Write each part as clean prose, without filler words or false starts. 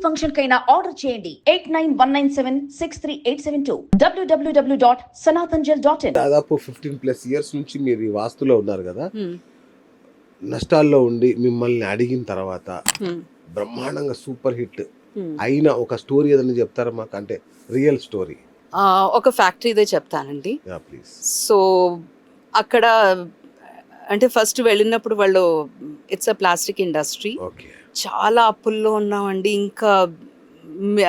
Function కైనా order చేయండి 8919763872 www.sanatanjal.in. దాదాపు 15+ ఇయర్స్ నుంచి మీరు ఈ వాస్తులో ఉన్నారు కదా, నష్టాల్లో ఉండి మిమ్మల్ని అడిగిన తర్వాత బ్రహ్మాండంగా సూపర్ హిట్ అయిన ఒక స్టోరీ ఏదైనా చెప్తారా మాకు, అంటే రియల్ స్టోరీ? ఒక ఫ్యాక్టరీదే చెప్తానండి. ప్లీజ్. సో అక్కడ అంటే ఫస్ట్ వెళ్ళినప్పుడు వాళ్ళు ఇట్స్ అ ప్లాస్టిక్ ఇండస్ట్రీ, చాలా అప్పుల్లో ఉన్నామండి. ఇంకా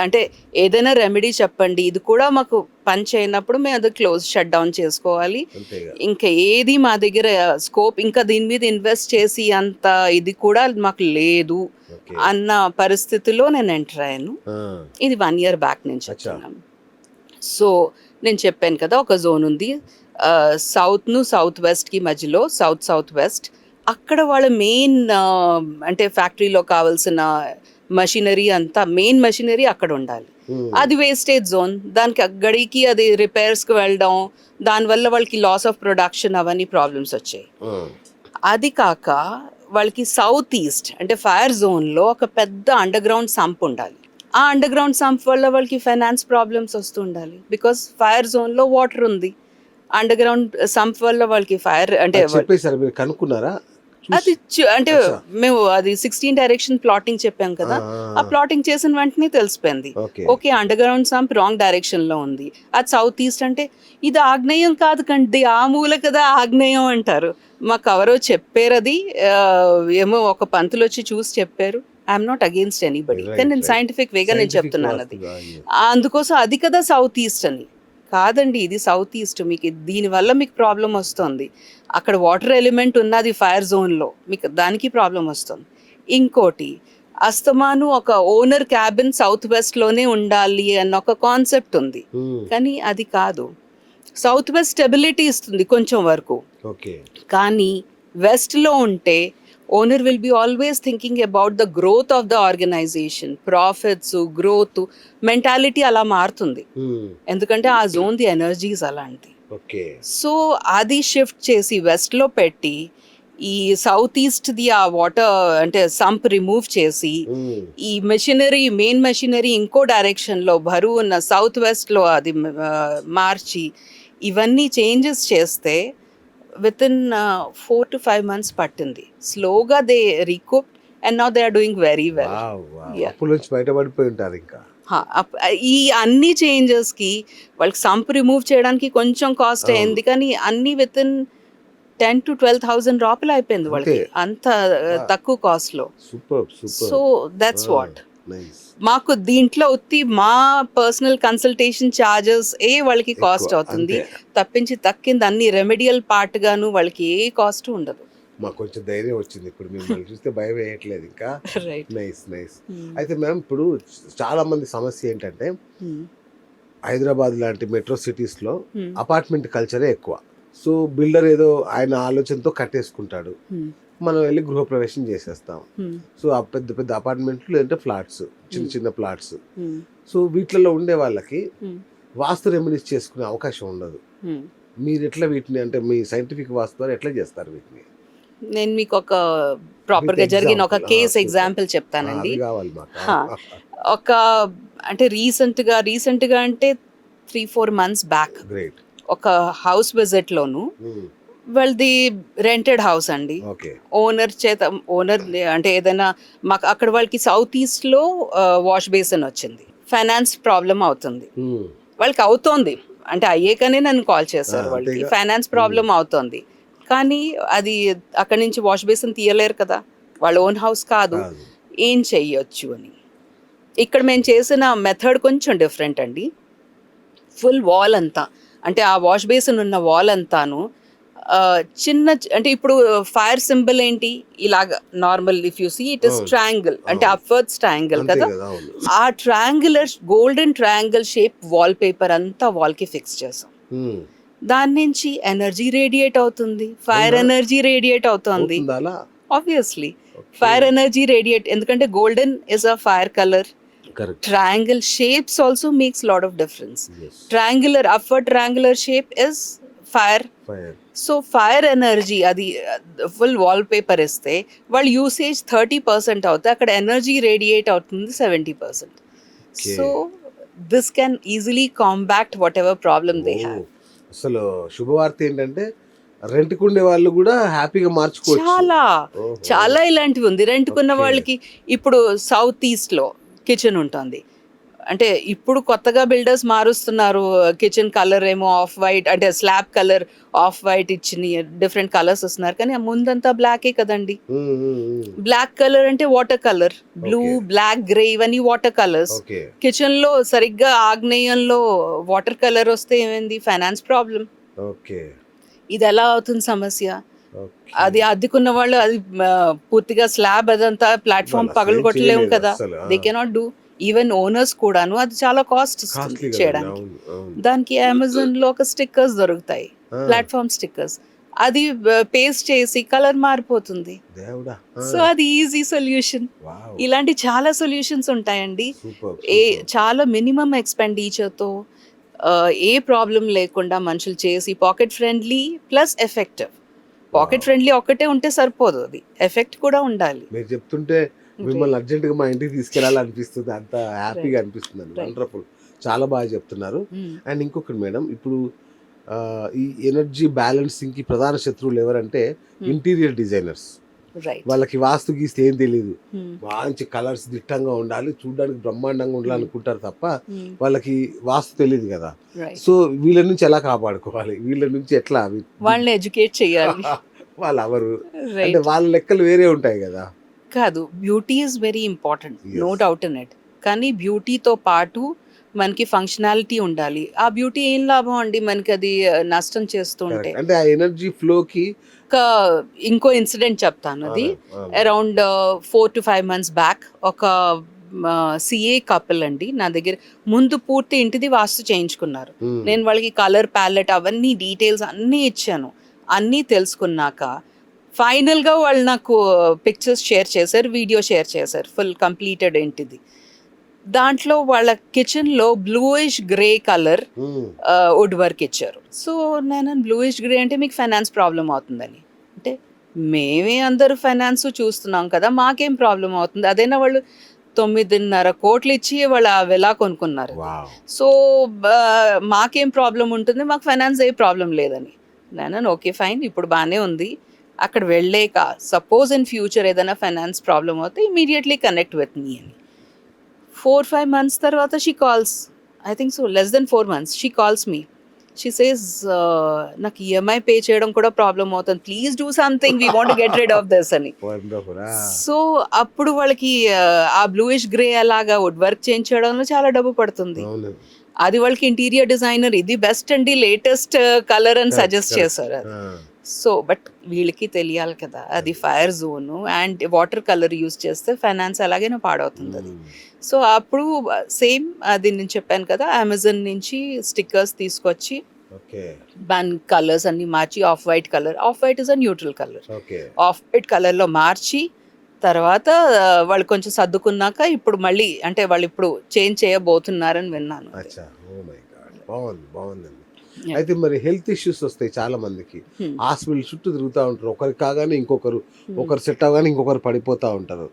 అంటే ఏదైనా రెమెడీ చెప్పండి, ఇది కూడా మాకు పని చేయనప్పుడు మేము అది షట్ డౌన్ చేసుకోవాలి. ఇంకా ఏది మా దగ్గర స్కోప్, ఇంకా దీని మీద ఇన్వెస్ట్ చేసి అంత ఇది కూడా మాకు లేదు అన్న పరిస్థితిలో నేను ఎంటర్ అయ్యాను. ఇది 1 year బ్యాక్ నుంచి చెప్తున్నాను. సో నేను చెప్పాను కదా, ఒక జోన్ ఉంది సౌత్ వెస్ట్కి మధ్యలో, సౌత్ వెస్ట్. అక్కడ వాళ్ళ మెయిన్ అంటే ఫ్యాక్టరీలో కావాల్సిన మషినరీ అంతా, మెయిన్ మషినరీ అక్కడ ఉండాలి. అది వేస్టేజ్ జోన్. దానికి అక్కడికి అది రిపేర్స్కి వెళ్ళడం, దానివల్ల వాళ్ళకి లాస్ ఆఫ్ ప్రొడక్షన్ అవన్నీ ప్రాబ్లమ్స్ వచ్చాయి. అది కాక వాళ్ళకి సౌత్ ఈస్ట్ అంటే ఫైర్ జోన్లో ఒక పెద్ద అండర్ గ్రౌండ్ సంప్ ఉండాలి. ఆ అండర్ గ్రౌండ్ సంప్ వల్ల వాళ్ళకి ఫైనాన్స్ ప్రాబ్లమ్స్ వస్తూ ఉండాలి. బికాస్ ఫైర్ జోన్లో వాటర్ ఉంది, అండర్ గ్రౌండ్ సంప్ వల్ల వాళ్ళకి ఫైర్ అంటే కనుక్కున్నారా? అది అంటే మేము అది 16 డైరెక్షన్ ప్లాటింగ్ చెప్పాం కదా, ఆ ప్లాటింగ్ చేసిన వెంటనే తెలిసిపోయింది okay under ground sump wrong direction లో ఉంది. అది సౌత్ ఈస్ట్ అంటే ఇది ఆగ్నేయం కాదు కండి, ఆ మూల కదా ఆగ్నేయం అంటారు. మాకు ఎవరో చెప్పారు, అది ఏమో ఒక పంతులు వచ్చి చూసి చెప్పారు. ఐఎమ్ నాట్ అగేన్స్ట్ ఎనీబడి, కానీ నేను సైంటిఫిక్ వేగా నేను చెప్తున్నాను. అది అందుకోసం అది కదా సౌత్ ఈస్ట్ అని కాదండి, ఇది సౌత్ ఈస్ట్. మీకు దీనివల్ల మీకు ప్రాబ్లం వస్తుంది. అక్కడ వాటర్ ఎలిమెంట్ ఉన్నది ఫైర్ జోన్లో, మీకు దానికి ప్రాబ్లం వస్తుంది. ఇంకోటి అస్తమాను ఒక ఓనర్ క్యాబిన్ సౌత్ వెస్ట్లోనే ఉండాలి అన్న ఒక కాన్సెప్ట్ ఉంది, కానీ అది కాదు. సౌత్ వెస్ట్ స్టెబిలిటీ ఇస్తుంది కొంచెం వరకు, కానీ వెస్ట్లో ఉంటే owner will be always thinking about the growth of the organisation, profits, growth mentality అలా మారుతుంది. ఎందుకంటే ఆ జోన్ ది ఎనర్జీస్ అలాంటి. సో అది షిఫ్ట్ చేసి వెస్ట్లో పెట్టి ఈ సౌత్ ఈస్ట్ ది ఆ వాటర్ అంటే సంప్ రిమూవ్ చేసి ఈ మెషినరీ, మెయిన్ మెషినరీ ఇంకో డైరెక్షన్లో బరువు ఉన్న సౌత్ వెస్ట్లో అది మార్చి ఇవన్నీ చేంజెస్ చేస్తే within 4 to 5 months పట్టింది. స్లోగా they recouped and now they are doing very well. బయటపడిపోయి ఉంటారు. ఇంకా ఈ అన్ని చేంజెస్కి వాళ్ళకి సంప్ రిమూవ్ చేయడానికి కొంచెం కాస్ట్ అయింది, కానీ అన్ని వితిన్ 10,000 to 12,000 రూపాయలు అయిపోయింది వాళ్ళకి, అంత తక్కువ కాస్ట్లో. సో దట్స్ వాట్ మాకు దీంట్లో ఉత్తి మా పర్సనల్ కన్సల్టేషన్ ఛార్జెస్ వాళ్ళకి కాస్ట్ అవుతుంది తప్పించి తక్కింది అన్ని రెమెడియల్ పార్ట్ గాను వాళ్ళకి ఏ కాస్ట్ ఉండదు. మాకు కొంచెం ధైర్యం వచ్చింది ఇప్పుడు మిమ్మల్ని చూస్తే, భయం వేయట్లేదు ఇంకా. నైస్. అయితే మ్యామ్, ఇప్పుడు చాలా మంది సమస్య ఏంటంటే హైదరాబాద్ లాంటి మెట్రో సిటీస్లో అపార్ట్మెంట్ కల్చరే ఎక్కువ. సో బిల్డర్ ఏదో ఆయన ఆలోచనతో కట్టేసుకుంటాడు, మనం వెళ్ళి గృహప్రవేశం చేసేస్తాం. సో ఆ పెద్ద పెద్ద అపార్ట్మెంట్లు అంటే ఫ్లాట్స్, చిన్న ఫ్లాట్స్. సో వీటిలలో ఉండే వాళ్ళకి వాస్తు రెమెడీస్ చేసుకునే అవకాశం ఉండదు. మీరు ఎట్లా వీటిని, అంటే మీ సైంటిఫిక్ వాస్తు ద్వారా ఎట్లా చేస్తారు వీటిని? నేను మీకు ఒక ప్రాపర్ గా జరిగిన ఒక కేస్ ఎగ్జాంపుల్ చెప్తానండి. ఒక అంటే రీసెంట్ గా అంటే 3-4 months బ్యాక్ ఒక హౌస్ విజిట్ లోను, వాళ్ళది రెంటెడ్ హౌస్ అండి. ఓనర్ అంటే ఏదైనా మాకు అక్కడ వాళ్ళకి సౌత్ ఈస్ట్ లో వాష్ బేసిన్ వచ్చింది, ఫైనాన్స్ ప్రాబ్లం అవుతుంది వాళ్ళకి. అవుతోంది అంటే అయ్యేకనే నన్ను కాల్ చేశారు, వాళ్ళకి ఫైనాన్స్ ప్రాబ్లం అవుతోంది. కానీ అది అక్కడి నుంచి వాష్ బేసిన్ తీయలేరు కదా, వాళ్ళ ఓన్ హౌస్ కాదు, ఏం చెయ్యొచ్చు అని. ఇక్కడ మేము చేసిన మెథడ్ కొంచెం డిఫరెంట్ అండి. ఫుల్ వాల్ అంతా, అంటే ఆ వాష్ బేసిన్ ఉన్న వాల్ అంతాను చిన్న, అంటే ఇప్పుడు ఫైర్ సింబల్ ఏంటి ఇలాగ normal, if you see it is triangle, అంటే అప్వర్డ్స్ ట్రయాంగిల్ కదా, ఆ triangular golden triangle shape wallpaper అంతా వాల్ కి ఫిక్స్ చేసాం. దాని నుంచి ఎనర్జీ రేడియేట్ అవుతుంది, ఫైర్ ఎనర్జీ రేడియేట్ అవుతుంది. ఆబ్వియస్లీ ఫైర్ ఎనర్జీ రేడియేట్, ఎందుకంటే golden is a fire colour. Triangle shapes also makes lot of difference. Triangular, upward triangular shape is fire. Fire. So fire energy అది full wall paper ఇస్తే వాళ్ళ usage 30% అవుతుంది, అక్కడ energy radiate అవుతుంది 70%. So this can easily combat what ever problem they have. అసలు శుభవార్త ఏంటంటే రెంట్కి ఉండే వాళ్ళు కూడా హ్యాపీగా మార్చుకోవచ్చు. చాలా ఇలాంటివి ఉంది. రెంట్కున్న వాళ్ళకి ఇప్పుడు సౌత్ ఈస్ట్ లో కిచెన్ ఉంటుంది అంటే ఇప్పుడు కొత్తగా బిల్డర్స్ మారుస్తున్నారు, కిచెన్ కలర్ ఏమో ఆఫ్ వైట్ అంటే స్లాబ్ కలర్ ఆఫ్ వైట్ ఇచ్చి డిఫరెంట్ కలర్స్ వస్తున్నారు, కానీ ముందంతా బ్లాకే కదండి. బ్లాక్ కలర్ అంటే water colour, blue, black, grey ఇవన్నీ వాటర్ కలర్స్. కిచెన్ లో సరిగ్గా ఆగ్నేయంలో వాటర్ కలర్ వస్తే ఏమైంది? Finance problem. ఇది ఎలా అవుతుంది సమస్య? అది అద్దెకున్న వాళ్ళు అది పూర్తిగా స్లాబ్ అదంతా ప్లాట్ఫామ్ పగలగొట్టలేము కదా, they cannot do. Even owners కూడాను అది చాలా కాస్ట్ ఇస్తుంది చేయడానికి. దానికి అమెజాన్ లో ఒక స్టిక్కర్స్ దొరుకుతాయి, ప్లాట్ఫామ్ స్టిక్కర్స్, అది పేస్ట్ చేసి కలర్ మారిపోతుంది. సో అది ఈజీ సొల్యూషన్. ఇలాంటి చాలా సొల్యూషన్స్ ఉంటాయండి. చాలా మినిమం ఎక్స్పెండిచర్ తో ఏ ప్రాబ్లం లేకుండా మనుషులు చేసి pocket friendly plus effective. Pocket friendly ఒక్కటే ఉంటే సరిపోదు, అది ఎఫెక్ట్ కూడా ఉండాలి. మీరు చెప్తుంటే మిమ్మల్ని అర్జెంట్ గా మా ఇంటికి తీసుకెళ్ళాలనిపిస్తుంది, అంత హ్యాపీగా అనిపిస్తుంది అండి. వండర్ఫుల్, చాలా బాగా చెప్తున్నారు. అండ్ ఇంకొకటి మేడం, ఇప్పుడు ఈ ఎనర్జీ బ్యాలెన్సింగ్ కి ప్రధాన శత్రువులు ఎవరంటే ఇంటీరియర్ డిజైనర్స్. వాళ్ళకి వాస్తు గీస్తే ఏం తెలియదు, మంచి కలర్స్ దిట్టంగా ఉండాలి, చూడడానికి బ్రహ్మాండంగా ఉండాలి అనుకుంటారు తప్ప వాళ్ళకి వాస్తు తెలియదు కదా. సో వీళ్ళ నుంచి ఎలా కాపాడుకోవాలి, వీళ్ళ నుంచి ఎట్లా వాళ్ళని ఎడ్యుకేట్ చేయాలి? వాళ్ళు ఎవరు అంటే వాళ్ళ లెక్కలు వేరే ఉంటాయి కదా. కాదు, beauty is very important, no doubt in it. కానీ బ్యూటీతో పాటు మనకి ఫంక్షనాలిటీ ఉండాలి. ఆ బ్యూటీ ఏం లాభం అండి మనకి అది నష్టం చేస్తుంటే. అంటే ఆ ఎనర్జీ ఫ్లోకి ఇంకో ఇన్సిడెంట్ చెప్తాను. అది అరౌండ్ 4 to 5 months బ్యాక్ ఒక సిఏ కపుల్ అండి నా దగ్గర ముందు పూర్తి ఇంటిది వాస్తు చేయించుకున్నారు. నేను వాళ్ళకి కలర్ ప్యాలెట్ అవన్నీ డీటెయిల్స్ అన్నీ ఇచ్చాను. అన్నీ తెలుసుకున్నాక ఫైనల్గా వాళ్ళు నాకు పిక్చర్స్ షేర్ చేశారు, వీడియో షేర్ చేశారు, ఫుల్ కంప్లీటెడ్ ఏంటిది. దాంట్లో వాళ్ళ కిచెన్లో bluish grey colour wood work ఇచ్చారు. సో నేను బ్లూయిష్ గ్రే అంటే మీకు ఫైనాన్స్ ప్రాబ్లం అవుతుందని అంటే, మేమే అందరూ ఫైనాన్స్ చూస్తున్నాం కదా, మాకేం ప్రాబ్లం అవుతుంది? అదైనా వాళ్ళు 9.5 కోట్లు ఇచ్చి వాళ్ళు అవి కొనుక్కున్నారు. సో మాకేం ప్రాబ్లం ఉంటుంది? మాకు ఫైనాన్స్ ఏ ప్రాబ్లం లేదని. నేను ఓకే ఫైన్, ఇప్పుడు బాగానే ఉంది. అక్కడ వెళ్ళాక సపోజ్ ఇన్ ఫ్యూచర్ ఏదైనా ఫైనాన్స్ ప్రాబ్లం అవుతే ఇమీడియట్లీ కనెక్ట్ విత్ మీ అని. 4-5 months తర్వాత she calls, I think so less than 4 months, she calls me. She says నాకు ఈఎంఐ పే చేయడం కూడా ప్రాబ్లం అవుతుంది, please do something, we want get rid of this అని. So అప్పుడు వాళ్ళకి ఆ బ్లూయిష్ గ్రే అలాగా వుడ్ వర్క్ చేయించడంలో చాలా డబ్బు పడుతుంది. అది వాళ్ళకి ఇంటీరియర్ డిజైనర్ ఇది బెస్ట్ అండి, లేటెస్ట్ కలర్ అని సజెస్ట్ చేశారు. సో బట్ వీళ్ళకి తెలియాలి కదా అది fire zone and water colour use చేస్తే ఫైనాన్స్ అలాగైనా పాడవుతుంది అది. సో అప్పుడు సేమ్ అది నేను చెప్పాను కదా, అమెజాన్ నుంచి స్టిక్కర్స్ తీసుకొచ్చి బన్ కలర్స్ అన్ని మార్చి, off white colour, off white is a neutral colour, off white కలర్లో మార్చి తర్వాత వాళ్ళు కొంచెం సర్దుకున్నాక ఇప్పుడు మళ్ళీ అంటే వాళ్ళు ఇప్పుడు చేంజ్ చేయబోతున్నారని విన్నాను. అయితే మరి హెల్త్ ఇష్యూస్ వస్తాయి చాలా మందికి, హాస్పిటల్ చుట్టూ తిరుగుతూ ఉంటారు, ఒకరికి కాగానే ఇంకొకరు, ఒకరు సెట్ అవగానే ఇంకొకరు పడిపోతూ ఉంటారు.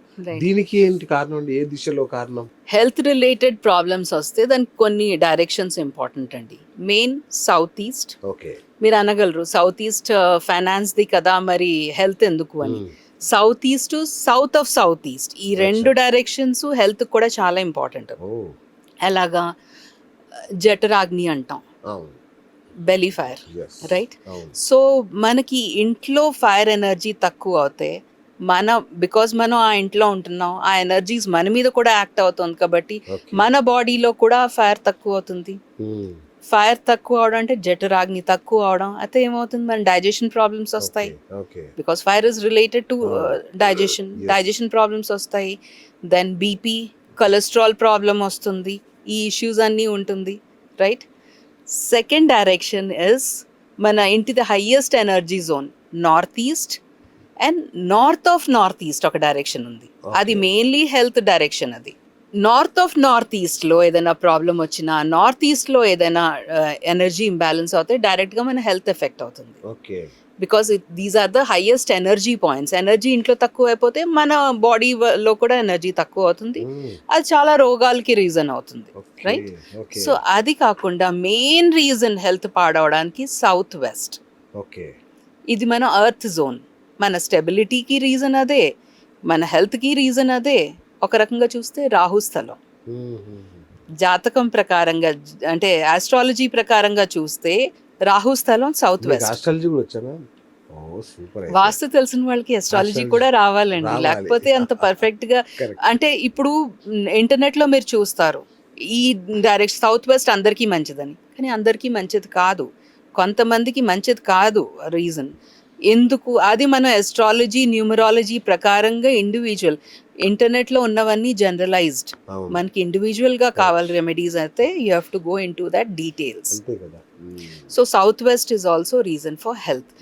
దీనికి ఏంటి కారణం అండి? ఏ దిశలో కారణం? హెల్త్ రిలేటెడ్ ప్రాబ్లమ్స్ వస్తే దానికి కొన్ని డైరెక్షన్స్ ఇంపార్టెంట్ అండి. Main south east. మీరు అనగలరు సౌత్ ఈస్ట్ ఫైనాన్స్ ది కదా, మరి హెల్త్ ఎందుకు అని. South east, south of south east, ఈ రెండు డైరెక్షన్స్ హెల్త్ కూడా చాలా ఇంపార్టెంట్. ఎలాగా? జఠరాగ్ని అంటాం, బెలీ ఫైర్, రైట్? సో మనకి ఇంట్లో ఫైర్ ఎనర్జీ తక్కువ అవుతే బికాజ్ మనం ఆ ఇంట్లో ఉంటున్నాం, ఆ ఎనర్జీస్ మన మీద కూడా యాక్ట్ అవుతుంది కాబట్టి మన బాడీలో కూడా ఫైర్ తక్కువ అవుతుంది. ఫైర్ తక్కువ అవడం అంటే జఠరాగ్ని తక్కువ అవడం, అయితే ఏమవుతుంది? మన డైజెషన్ ప్రాబ్లమ్స్ వస్తాయి, because fire is related to digestion problems వస్తాయి. దెన్ బీపీ, కొలెస్ట్రాల్ ప్రాబ్లం వస్తుంది, ఈ ఇష్యూస్ అన్నీ ఉంటుంది, రైట్? సెకండ్ డైరెక్షన్ ఇస్ మన ఇంటిది highest energy zone north east and north of north east ఒక డైరెక్షన్ ఉంది, అది మెయిన్లీ హెల్త్ డైరెక్షన్. అది నార్త్ ఈస్ట్ లో ఏదైనా ప్రాబ్లం వచ్చినా, నార్త్ ఈస్ట్ లో ఏదైనా ఎనర్జీ ఇంబ్యాలెన్స్ అవుతే డైరెక్ట్ గా మన హెల్త్ ఎఫెక్ట్ అవుతుంది. Okay. Because these are the highest energy points. Energy ఇంట్లో తక్కువ అయిపోతే మన బాడీ లో కూడా ఎనర్జీ తక్కువ అవుతుంది. అది చాలా రోగాలకి రీజన్ అవుతుంది, రైట్? సో అది కాకుండా మెయిన్ రీజన్ హెల్త్ పాడవడానికి సౌత్ వెస్ట్. ఓకే. ఇది మన ఎర్త్ జోన్. మన స్టెబిలిటీకి రీజన్ అదే, మన హెల్త్కి రీజన్ అదే. ఒక రకంగా చూస్తే రాహుస్థలం. జాతకం ప్రకారంగా అంటే ఆస్ట్రాలజీ ప్రకారంగా చూస్తే రాహుస్థలం సౌత్ వెస్ట్. ఆస్ట్రాలజీ కూడా వచ్చానా? ఓ సూపర్. వాస్తు తెలిసిన వాళ్ళకి అస్ట్రాలజీ కూడా రావాలండి, లేకపోతే అంత పర్ఫెక్ట్ గా. అంటే ఇప్పుడు ఇంటర్నెట్ లో మీరు చూస్తారు ఈ డైరెక్ట్ సౌత్ వెస్ట్ అందరికీ మంచిదని, కానీ అందరికీ మంచిది కాదు, కొంతమందికి మంచిది కాదు. రీజన్ ఎందుకు? అది మన అస్ట్రాలజీ న్యూమరాలజీ ప్రకారంగా ఇండివిజువల్. ఇంటర్నెట్ లో ఉన్నవన్నీ జనరలైజ్డ్. మనకి ఇండివిజువల్ గా కావాలి రెమెడీస్ అయితే you have to go in to that details. So south west is also reason for health.